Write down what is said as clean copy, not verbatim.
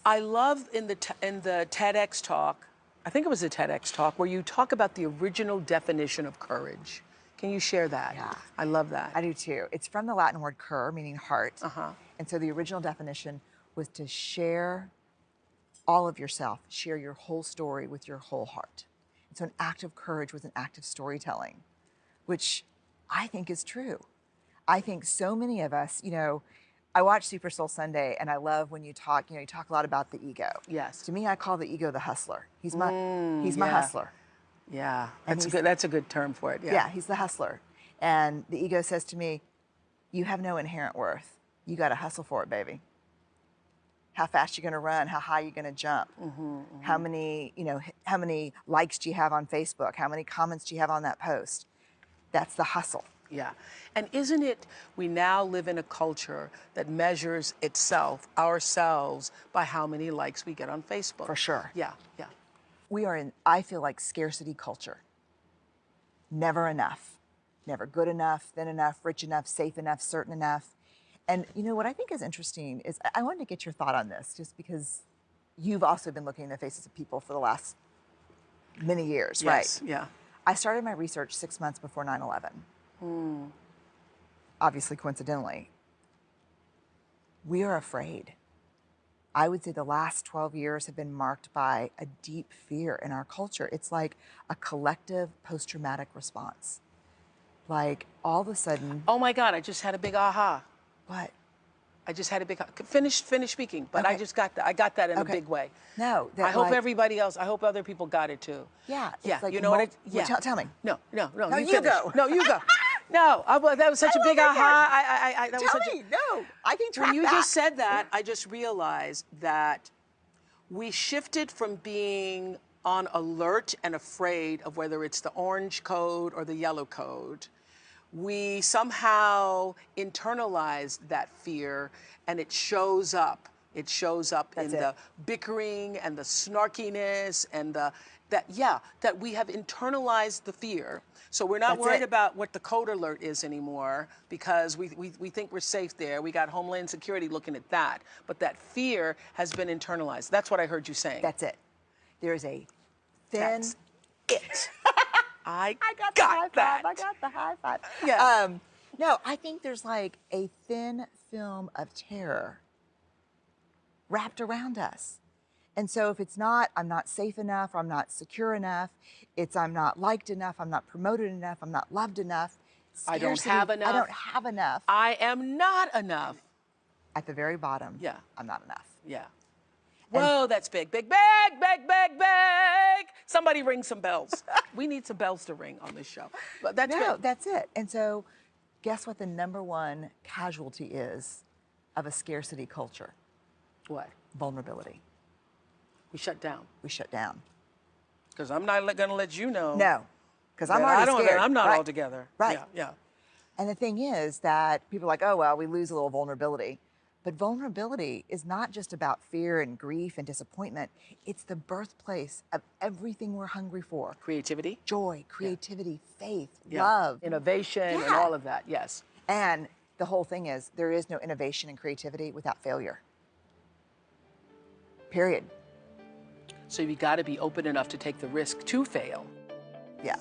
I love in the TEDx talk, I think it was a TEDx talk, where you talk about the original definition of courage. Can you share that? Yeah. I love that. I do too. It's from the Latin word cur, meaning heart. Uh-huh. And so the original definition was to share all of yourself, share your whole story with your whole heart. And so an act of courage was an act of storytelling, which I think is true. I think so many of us, I watch Super Soul Sunday and I love when you talk a lot about the ego. Yes. To me, I call the ego the hustler. He's my yeah. hustler. Yeah, that's a good term for it. Yeah, he's the hustler. And the ego says to me, you have no inherent worth. You got to hustle for it, baby. How fast you going to run? How high you going to jump? How many likes do you have on Facebook? How many comments do you have on that post? That's the hustle. Yeah. And isn't it, we now live in a culture that measures ourselves, by how many likes we get on Facebook. For sure. Yeah, yeah. We are in, I feel like, scarcity culture. Never enough. Never good enough, thin enough, rich enough, safe enough, certain enough. And what I think is interesting is, I wanted to get your thought on this, just because you've also been looking in the faces of people for the last many years, Yes, right? yeah. I started my research 6 months before 9/11. Obviously, coincidentally. We are afraid. I would say the last 12 years have been marked by a deep fear in our culture. It's like a collective post-traumatic response. Like, all of a sudden... Oh my God, I just had a big aha. What? I just had a big, finish speaking, but Okay. I just got that. I got that in a big way. No, I hope everybody else, I hope other people got it too. Yeah. Yeah, like you know what? Well, tell me. No, No, you you finish. go. No, you go. No, that was such a big aha. Tell me. No, I can track When you that. just said that, I just realized that we shifted from being on alert and afraid of whether it's the orange code or the yellow code. We somehow internalized that fear, and it shows up. It shows up in the bickering and the snarkiness and that we have internalized the fear. So we're not worried about what the code alert is anymore, because we think we're safe there. We got Homeland Security looking at that. But that fear has been internalized. That's what I heard you saying. That's it. There is a thin... That's it. I got that. I got the high five. Yeah. No, I think there's like a thin film of terror wrapped around us. And so if it's not, I'm not safe enough, or I'm not secure enough, it's I'm not liked enough, I'm not promoted enough, I'm not loved enough. I don't have enough. I don't have enough. I am not enough. At the very bottom, yeah, I'm not enough. Yeah. Whoa, that's big, big, big, big, big, big. Somebody ring some bells. We need some bells to ring on this show. But that's good. That's it. And so guess what the #1 casualty is of a scarcity culture? What? Vulnerability. We shut down. We shut down. Because I'm not going to let you know. No, because I'm already scared. I'm not all together. Right. Yeah. And the thing is that people are like, oh, well, we lose a little vulnerability. But vulnerability is not just about fear and grief and disappointment. It's the birthplace of everything we're hungry for. Creativity. Joy, creativity, faith, love. Innovation and all of that, yes. And the whole thing is, there is no innovation and creativity without failure. Period. So you got to be open enough to take the risk to fail. Yeah.